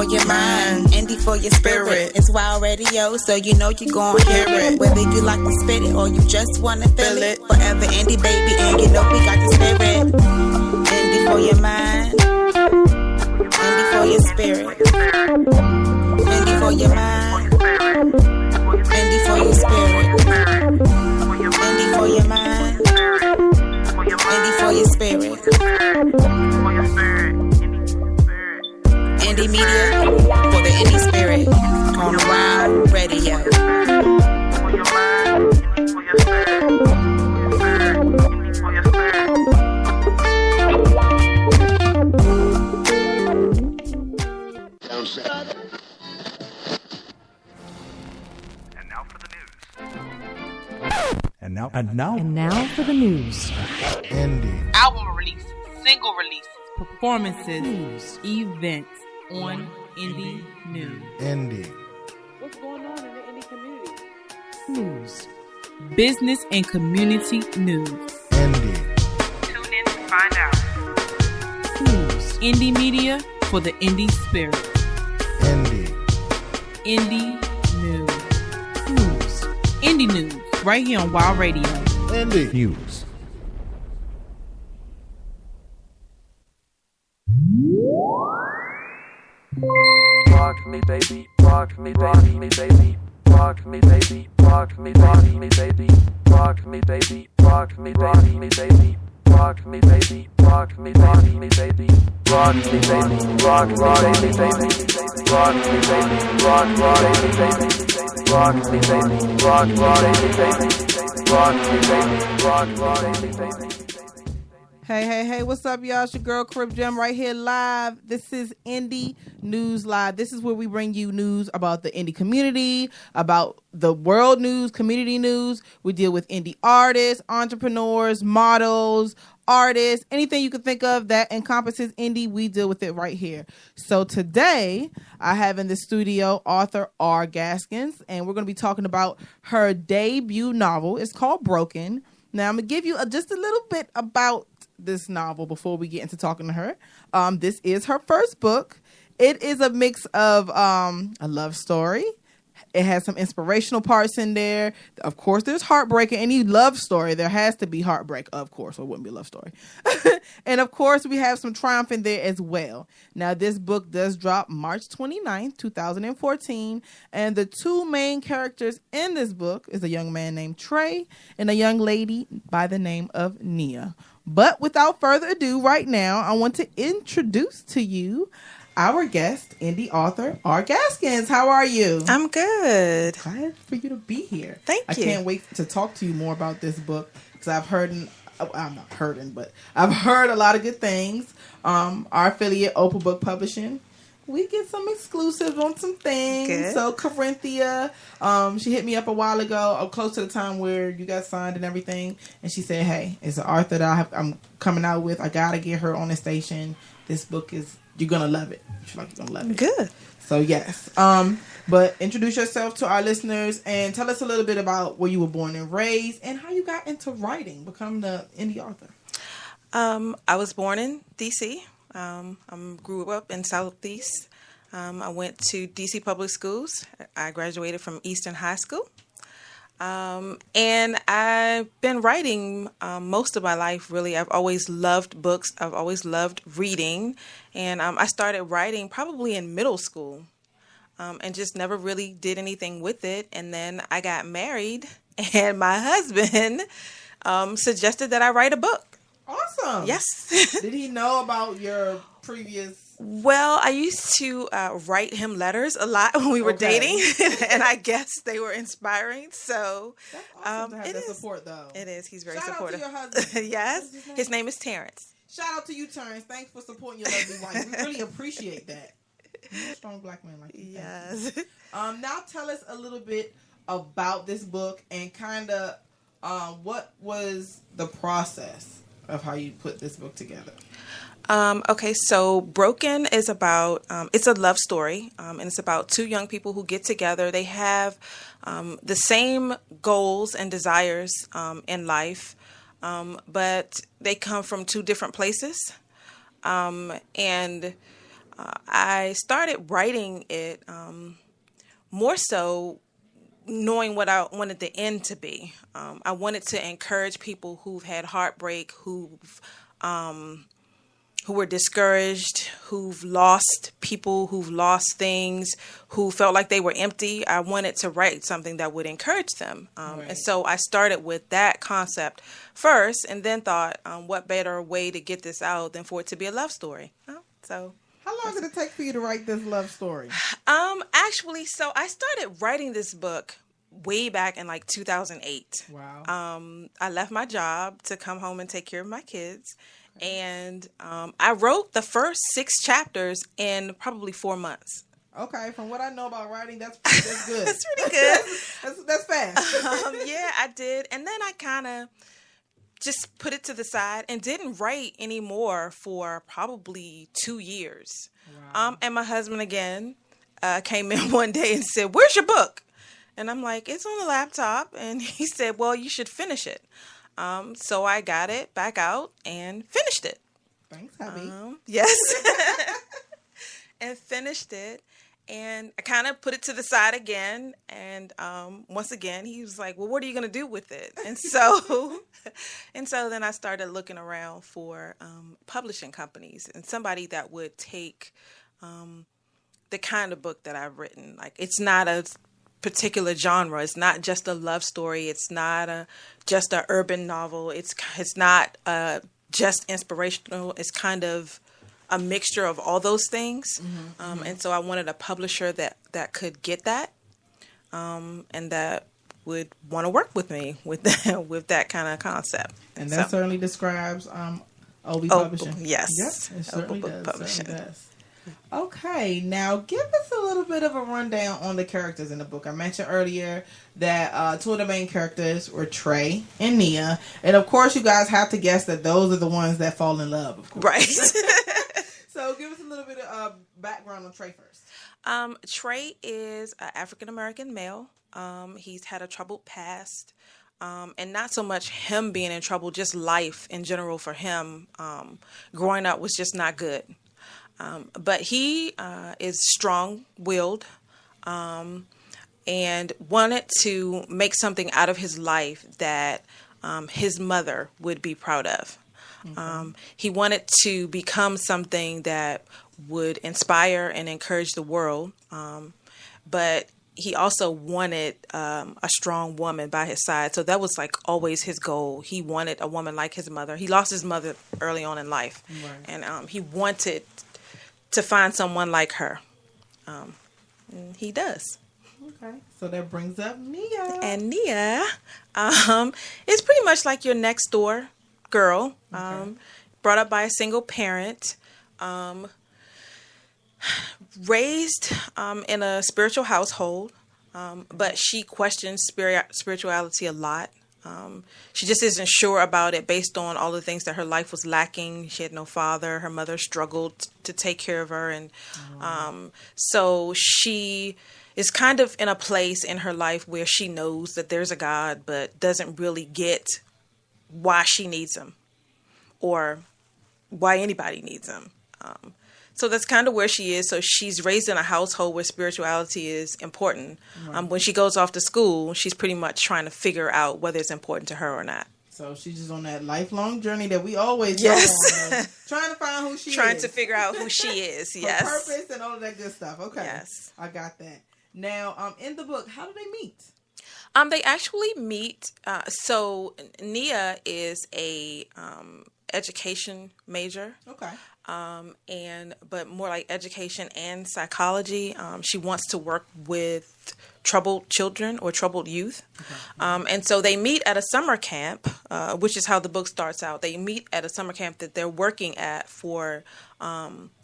for your mind, indie for your spirit. It's wild radio, so you know you gon' hear it. Whether you like to spit it or you just wanna feel it. Forever indie, baby, and you know we got the spirit. Indie for your mind, indie for your spirit. Indie for your mind, indie for your spirit. Indie for your mind, indie for your spirit. Indie media for the indie spirit on Wild Radio. And now for the news. Indie. Album release, single release, Performances, News. events on Indie News. Indie. What's going on in the indie community? News. Business and community news. Indie. tune in to find out. News. Indie media for the indie spirit. Indie. Indie news. News. Indie news, right here on Wild Radio. Indie. News. Rock me baby, rock me baby, me baby, rock me baby, rock me baby, me baby, rock me baby, rock me baby, me baby, rock me baby, rock me baby, me baby, rock me baby, rock me baby, rock me baby, rock me baby, rock me baby, rock me baby, rock me baby, rock me baby. Hey, what's up, y'all? It's your girl, Caribgem, right here live. This is Indie News Live. This is where we bring you news about the indie community, about the world news, community news. We deal with indie artists, entrepreneurs, models, artists, anything you can think of that encompasses indie, we deal with it right here. So today, I have in the studio author R. Gaskins, and we're going to be talking about her debut novel. It's called Broken. Now, I'm going to give you just a little bit about this novel before we get into talking to her. This is her first book. It is a mix of a love story. It has some inspirational parts in there. Of course, there's heartbreak. In any love story, there has to be heartbreak, of course, or it wouldn't be a love story. And of course, we have some triumph in there as well. Now, this book does drop March 29th, 2014. And the two main characters in this book is a young man named Trey and a young lady by the name of Nia. But without further ado, right now, I want to introduce to you our guest, indie author, R. Gaskins. How are you? I'm good. Glad for you to be here. Thank you. I can't wait to talk to you more about this book because I've heard, I'm not heard, but I've heard a lot of good things. Our affiliate, Opal Book Publishing, we get some exclusives on some things. Good. So Corinthia, she hit me up a while ago, close to the time where you got signed and everything, and she said, "Hey, it's an author that I'm coming out with. I gotta get her on the station. This book you're gonna love it." She's like, "You're gonna love it." Good. So yes. But introduce yourself to our listeners and tell us a little bit about where you were born and raised and how you got into writing, become the indie author. I was born in D.C. Grew up in Southeast. I went to D.C. public schools. I graduated from Eastern High School. And I've been writing most of my life, really. I've always loved books. I've always loved reading. And I started writing probably in middle school. And just never really did anything with it. And then I got married, and my husband suggested that I write a book. Awesome. Yes. Did he know about your previous? Well, I used to write him letters a lot when we were dating, and I guess they were inspiring. So that's awesome to have that support, though. It is. He's very Shout supportive. Out to your husband. Yes. His name is Terrence. Shout out to you, Terrence. Thanks for supporting your lovely wife. We really appreciate that. You're a strong black man like you. Yes. Now tell us a little bit about this book and kind of what was the process of how you put this book together. Okay, so Broken is about, it's a love story, and it's about two young people who get together. They have the same goals and desires in life, but they come from two different places. And I started writing it more so knowing what I wanted the end to be. I wanted to encourage people who've had heartbreak, who were discouraged, who've lost people, who've lost things, who felt like they were empty. I wanted to write something that would encourage them. And so I started with that concept first, and then thought, what better way to get this out than for it to be a love story? So how long did it take for you to write this love story? Actually, so I started writing this book way back in like 2008. Wow. I left my job to come home and take care of my kids. And I wrote the first 6 chapters in probably 4 months. Okay, from what I know about writing, that's good. That's pretty good. that's fast. Yeah, I did. And then I kind of just put it to the side and didn't write anymore for probably 2 years. Wow. And my husband again came in one day and said, "Where's your book?" And I'm like, "It's on the laptop." And he said, "Well, you should finish it." So I got it back out and finished it. Thanks, hubby. Yes. And finished it. And I kind of put it to the side again. And once again, he was like, "Well, what are you going to do with it?" And so then I started looking around for publishing companies and somebody that would take the kind of book that I've written. Like, it's not a particular genre. It's not just a love story. It's not just an urban novel. It's not just inspirational. It's kind of a mixture of all those things. And so I wanted a publisher that could get that, and that would want to work with me with that kind of concept. And that certainly describes OB Publishing. Yes. Yep, it certainly Opal Book does. Publishing. Certainly does. Okay, now give us a little bit of a rundown on the characters in the book. I mentioned earlier that 2 of the main characters were Trey and Nia. And of course, you guys have to guess that those are the ones that fall in love, of course. Right. So give us a little bit of background on Trey first. Trey is an African-American male. He's had a troubled past. And not so much him being in trouble, just life in general for him. Growing up was just not good. But he is strong-willed and wanted to make something out of his life that his mother would be proud of. He wanted to become something that would inspire and encourage the world, but he also wanted a strong woman by his side. So that was like always his goal. He wanted a woman like his mother. He lost his mother early on in life, and he wanted to find someone like her. And he does. Okay, so that brings up Nia. And Nia is pretty much like your next door girl, brought up by a single parent, raised in a spiritual household, but she questions spirituality a lot. She just isn't sure about it based on all the things that her life was lacking. She had no father. Her mother struggled to take care of her. And so she is kind of in a place in her life where she knows that there's a God, but doesn't really get why she needs him or why anybody needs him. So that's kind of where she is. So she's raised in a household where spirituality is important. Right. When she goes off to school, she's pretty much trying to figure out whether it's important to her or not. So she's just on that lifelong journey that we always Yes. go on, trying to find who she is. Trying to figure out who she is. Yes. Her purpose and all of that good stuff. Okay. Yes. I got that. Now, in the book, how do they meet? They actually meet. So Nia is a education major. Okay. But more like education and psychology. She wants to work with troubled children or troubled youth. Okay. And so they meet at a summer camp, which is how the book starts out. They meet at a summer camp that they're working at for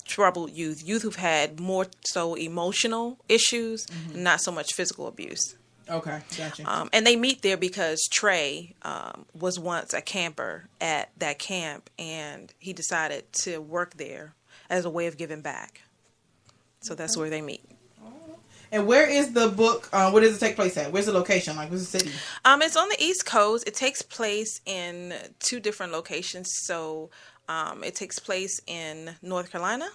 troubled youth who've had more so emotional issues, not so much physical abuse. Okay, gotcha. And they meet there because Trey was once a camper at that camp, and he decided to work there as a way of giving back. So that's where they meet. And where is the book? Where does it take place at? Where's the location? Like, where's the city? It's on the East Coast. It takes place in 2 different locations. So it takes place in North Carolina,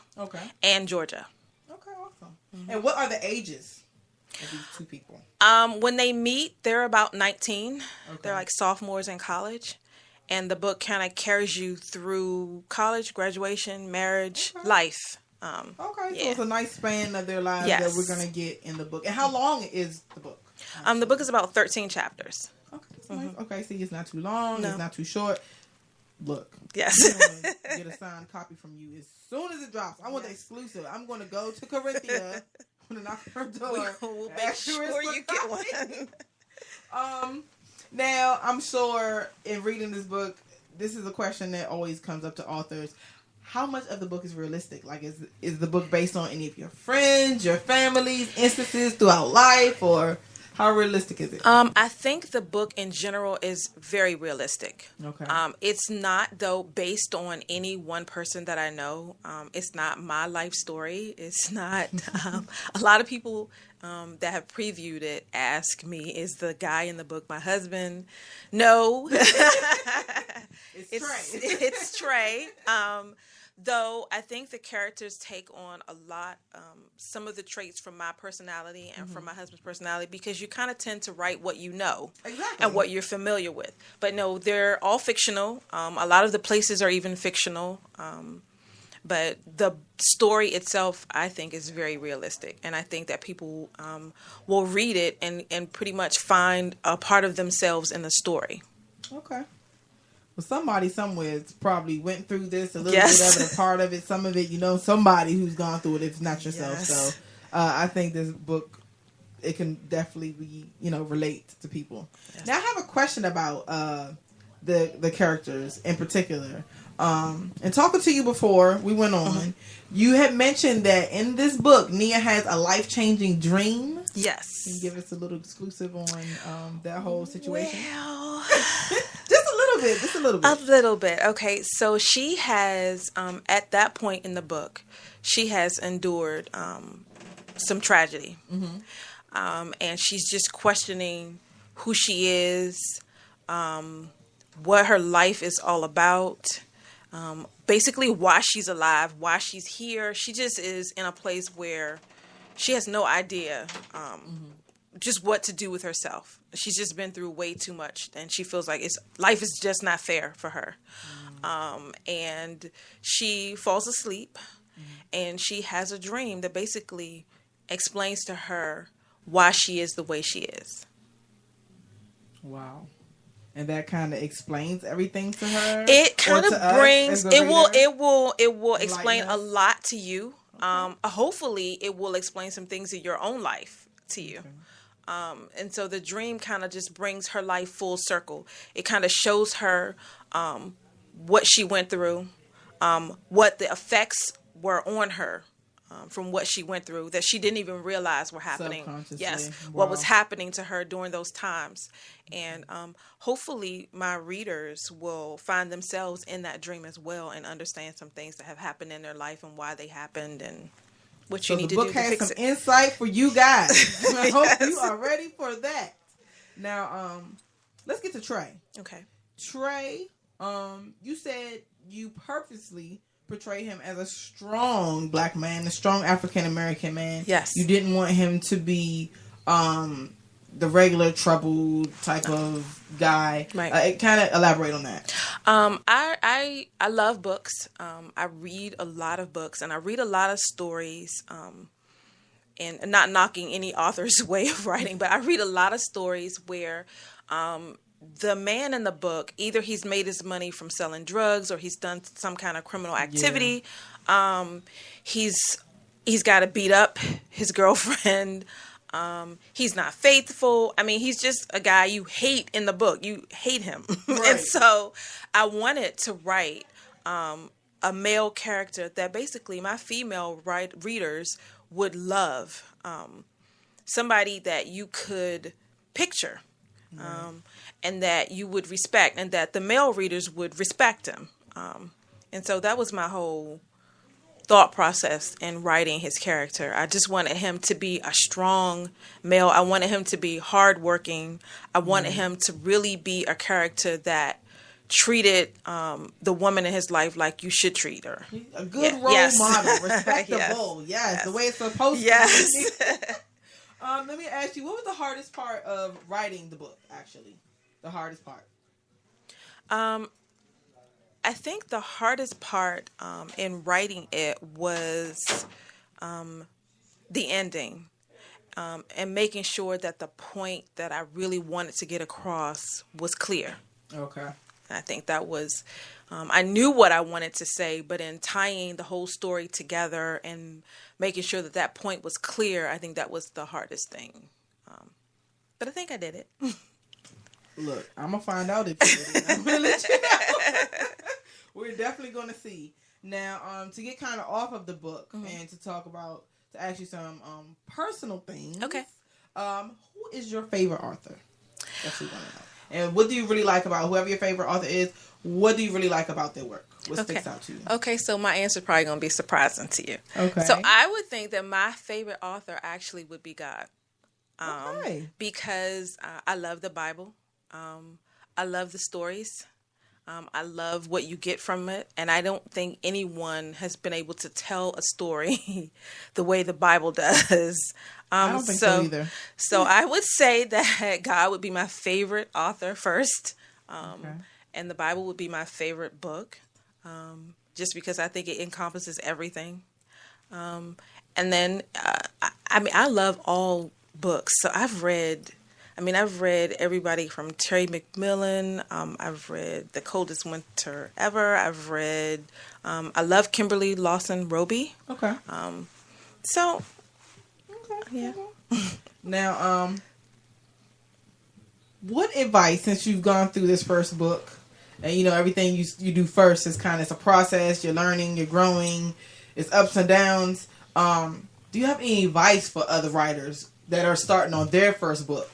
and Georgia. Okay, awesome. And what are the ages of these 2 people? When they meet, they're about 19. Okay. They're like sophomores in college. And the book kind of carries you through college, graduation, marriage, life. So it's a nice span of their lives that we're going to get in the book. And how long is the book? The book is about 13 chapters. Okay, that's nice. Okay, see, it's not too long. No. It's not too short. Look. Yes. I'm going to get a signed copy from you as soon as it drops. I want the exclusive. I'm going to go to Corinthia. I'm going to knock on her door. We'll make sure you get one. Now, I'm sure in reading this book, this is a question that always comes up to authors. How much of the book is realistic? Like, is the book based on any of your friends, your family's instances throughout life, or how realistic is it? I think the book in general is very realistic. Okay. It's not, though, based on any one person that I know. It's not my life story. It's not. A lot of people that have previewed it ask me, is the guy in the book my husband? No. It's Trey. Though I think the characters take on a lot, some of the traits from my personality and from my husband's personality, because you kind of tend to write what you know and what you're familiar with. But no, they're all fictional. A lot of the places are even fictional. But the story itself, I think, is very realistic. And I think that people will read it and pretty much find a part of themselves in the story. Okay. Well, somebody somewhere probably went through this, a little bit of it, a part of it, some of it, somebody who's gone through it, if not yourself. Yes. So I think this book, it can definitely be, relate to people. Yes. Now, I have a question about the characters in particular. And talking to you before we went on, you had mentioned that in this book, Nia has a life-changing dream. Yes. Can you give us a little exclusive on that whole situation? Well... Just a little bit. A little bit. Okay. So she has, at that point in the book, she has endured some tragedy. And she's just questioning who she is, what her life is all about, basically why she's alive, why she's here. She just is in a place where she has no idea just what to do with herself. She's just been through way too much, and she feels like life is just not fair for her. And she falls asleep, and she has a dream that basically explains to her why she is the way she is. Wow. And that kind of explains everything to her. It kind of brings it will explain a lot to you. Okay. Hopefully it will explain some things in your own life to you. Okay. And so the dream kind of just brings her life full circle. It kind of shows her what she went through, what the effects were on her from what she went through that she didn't even realize were happening. Subconsciously. Yes, Wow. what was happening to her during those times. And hopefully my readers will find themselves in that dream as well and understand some things that have happened in their life and why they happened and what you need to do to the book has fix some it. insight for you guys. I hope Yes. you are ready for that. Now, let's get to Trey. Okay. Trey, you said you purposely portray him as a strong black man, a strong African American man. Yes. You didn't want him to be the regular troubled type of guy. Right. Kind of elaborate on that. I love books. I read a lot of books and I read a lot of stories. And not knocking any author's way of writing, but I read a lot of stories where the man in the book, either he's made his money from selling drugs or he's done some kind of criminal activity. Yeah. He's got to beat up his girlfriend. He's not faithful. I mean, he's just a guy you hate in the book. You hate him. Right. And so I wanted to write a male character that basically my female readers would love. Somebody that you could picture. And that you would respect, and that the male readers would respect him. And so that was my whole thought process in writing his character. I just wanted him to be a strong male. I wanted him to be hardworking. I wanted him to really be a character that treated the woman in his life like you should treat her. A good role model, respectable. Yes, the way it's supposed to be. Let me ask you, what was the hardest part of writing the book, actually? The hardest part? I think the hardest part in writing it was the ending and making sure that the point that I really wanted to get across was clear. Okay. I think that was, I knew what I wanted to say, but in tying the whole story together and making sure that that point was clear, I think that was the hardest thing. But I think I did it. Look, I'm going to find out if you did it. I'm going to let you know. We're definitely going to see. Now, to get kind of off of the book and to talk about, to ask you some personal things. Okay. Who is your favorite author? That's what we want to know. And what do you really like about whoever your favorite author is? What do you really like about their work? What sticks out to you? Okay, so my answer is probably going to be surprising to you. Okay. So I would think that my favorite author actually would be God. Because I love the Bible. I love the stories. I love what you get from it. And I don't think anyone has been able to tell a story the way the Bible does. I don't think so either. So I would say that God would be my favorite author first. And the Bible would be my favorite book. Just because I think it encompasses everything. And then, I love all books. So I've read everybody from Terry McMillan. I've read The Coldest Winter Ever. I've read, I love Kimberly Lawson Roby. Okay. Yeah. Now, what advice, since you've gone through this first book, and you know everything you do first is kind of, it's a process. You're learning, you're growing, it's ups and downs. Do you have any advice for other writers that are starting on their first book?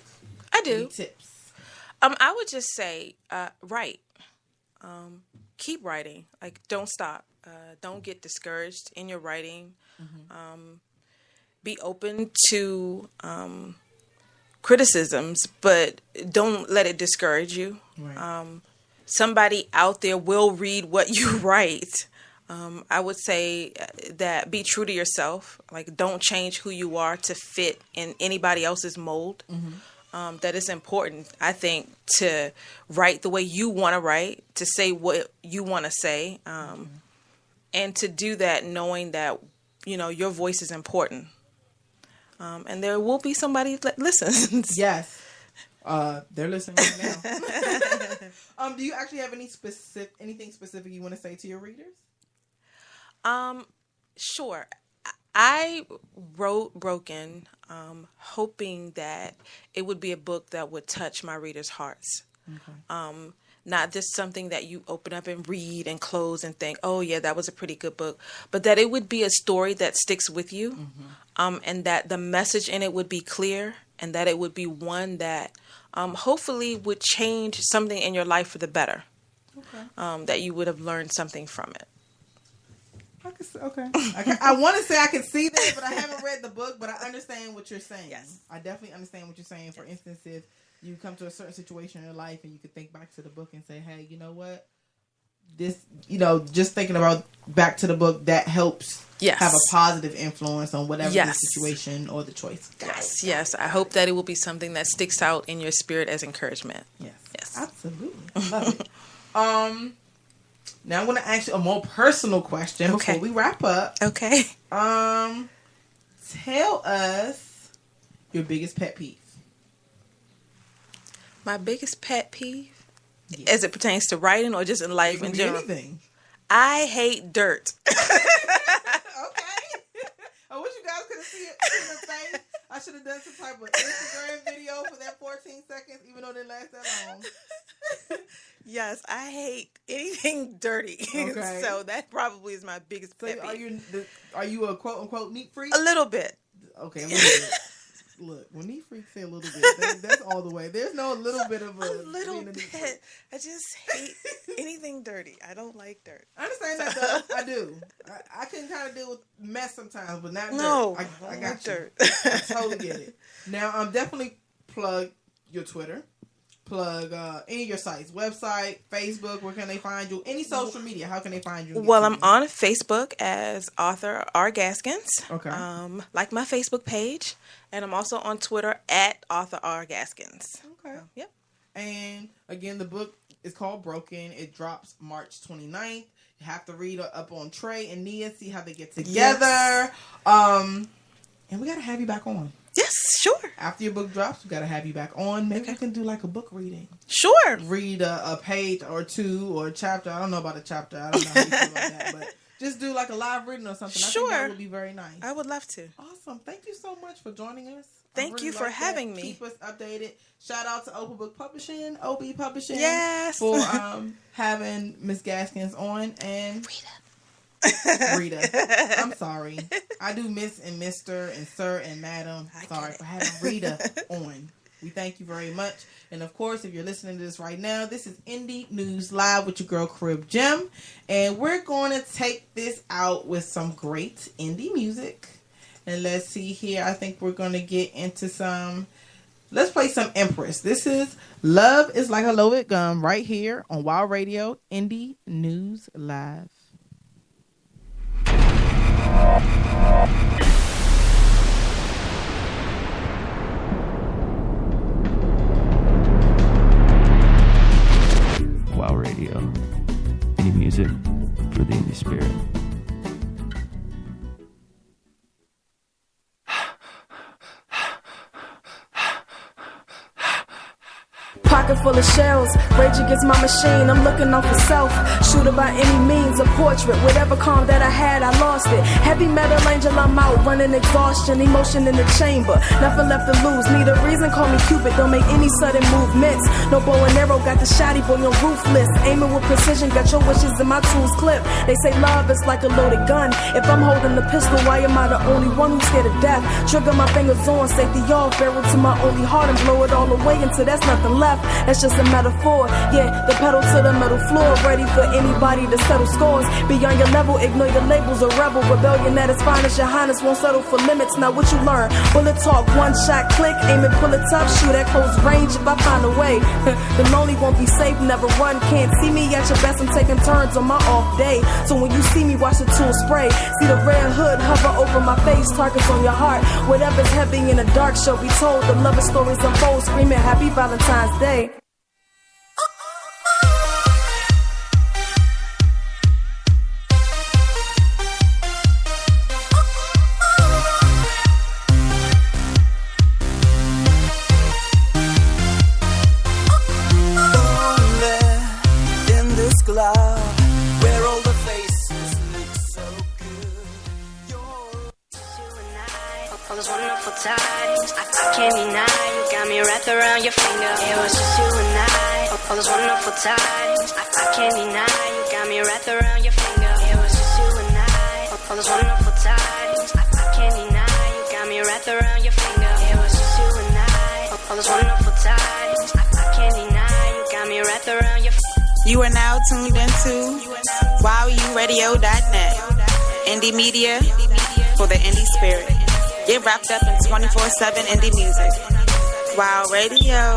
I do. Any tips? I would just say, write. Keep writing. Like, don't stop. Don't get discouraged in your writing. Be open to criticisms, but don't let it discourage you. Right. Somebody out there will read what you write. I would say that be true to yourself. Like, don't change who you are to fit in anybody else's mold. That is important, I think, to write the way you want to write, to say what you want to say, and to do that knowing that, you know, your voice is important. And there will be somebody that listens. Yes. They're listening right now. Do you actually have anything specific you want to say to your readers? Sure. I wrote Broken, hoping that it would be a book that would touch my readers' hearts. not just something that you open up and read and close and think, oh yeah, that was a pretty good book, but that it would be a story that sticks with you, and that the message in it would be clear, and that it would be one that hopefully would change something in your life for the better. Okay. That you would have learned something from it. I want to say I can see that, but I haven't read the book, but I understand what you're saying. Yes. I definitely understand what you're saying. For instance, if you come to a certain situation in your life and you could think back to the book and say, hey, you know what? This, just thinking about back to the book, that helps have a positive influence on whatever the situation or the choice. Yes. I hope that it will be something that sticks out in your spirit as encouragement. Yes. Absolutely. Love it. Now I'm going to ask you a more personal question before we wrap up. Okay. Tell us your biggest pet peeve. My biggest pet peeve, as it pertains to writing or just in life in general. Anything. I hate dirt. I wish you guys could have seen it in her face. I should have done some type of Instagram video for that 14 seconds, even though it didn't last that long. Yes, I hate anything dirty. Okay. So that probably is my biggest pet peeve. Are you a quote unquote neat freak? A little bit. Okay, a little bit. Look, when neat freaks say a little bit, that's all the way. There's no little bit of a little bit. I just hate anything dirty. I don't like dirt. I understand that though. I do. I can kind of deal with mess sometimes, but not dirt. No, I got dirt. I totally get it. Now, definitely plug your Twitter. Plug any of your sites, website, Facebook. Where can they find you? Any social media? How can they find you? Well, I'm on Facebook as author R. Gaskins. Okay. Like my Facebook page, and I'm also on Twitter at author R. Gaskins. Okay. Yep. And again, the book is called Broken. It drops March 29th. You have to read up on Trey and Nia, see how they get together. Yes. And we gotta have you back on. Yes, sure. After your book drops, we got to have you back on. Maybe we can do like a book reading. Sure. Read a page or two or a chapter. I don't know about a chapter. I don't know how you feel about that. But just do like a live reading or something. Sure. I think that would be very nice. I would love to. Awesome. Thank you so much for joining us. Thank you for having me. Keep us updated. Shout out to Opal Book Publishing, OB Publishing. Yes. For having Miss Gaskins on. And Rita. I'm sorry. I do Miss and Mr. and Sir and Madam. Sorry for having Rita on. We thank you very much. And of course, if you're listening to this right now, this is Indie News Live with your girl Caribgem. And we're going to take this out with some great indie music. And let's see here. I think we're going to get into some... Let's play some Empress. This is Love is Like a Loaded Gun right here on Wild Radio, Indie News Live. Wow Radio. Indie music for the indie spirit. Pocket full of shells, rage against my machine. I'm looking out for self. Shoot it by any means, a portrait. Whatever calm that I had, I lost it. Heavy metal angel, I'm out running exhaustion. Emotion in the chamber, nothing left to lose. Need a reason, call me Cupid. Don't make any sudden movements. No bow and arrow, got the shotty boy on ruthless. Aiming with precision, got your wishes in my tools clip. They say love is like a loaded gun. If I'm holding the pistol, why am I the only one who's scared of death? Trigger my fingers on, safety off, barrel to my only heart and blow it all away until there's nothing left. That's just a metaphor. Yeah, the pedal to the metal floor, ready for anybody to settle scores. Beyond your level, ignore your labels. A rebel, rebellion at its finest. Your highness won't settle for limits. Now what you learn? Bullet talk, one shot, click, aim it, pull it tough, shoot at close range if I find a way. The lonely won't be safe, never run. Can't see me at your best, I'm taking turns on my off day. So when you see me, watch the tool spray. See the red hood hover over my face, targets on your heart. Whatever's heavy in the dark shall be told. The lover stories unfold, screaming Happy Valentine's Day. Where all the faces look so good. On this wonderful time. I can't deny you got me wrapped around your finger. It was just you and I, all those wonderful times. I can't deny you got me wrapped around your finger. It was just you and I, all those wonderful times. I can't deny you got me wrapped around your finger. It was just you and I, all those wonderful times. I can't deny you got me wrapped around your finger. You are now tuned into WowURadio.net. Indie media for the indie spirit. Get wrapped up in 24/7 indie music. Wow Radio.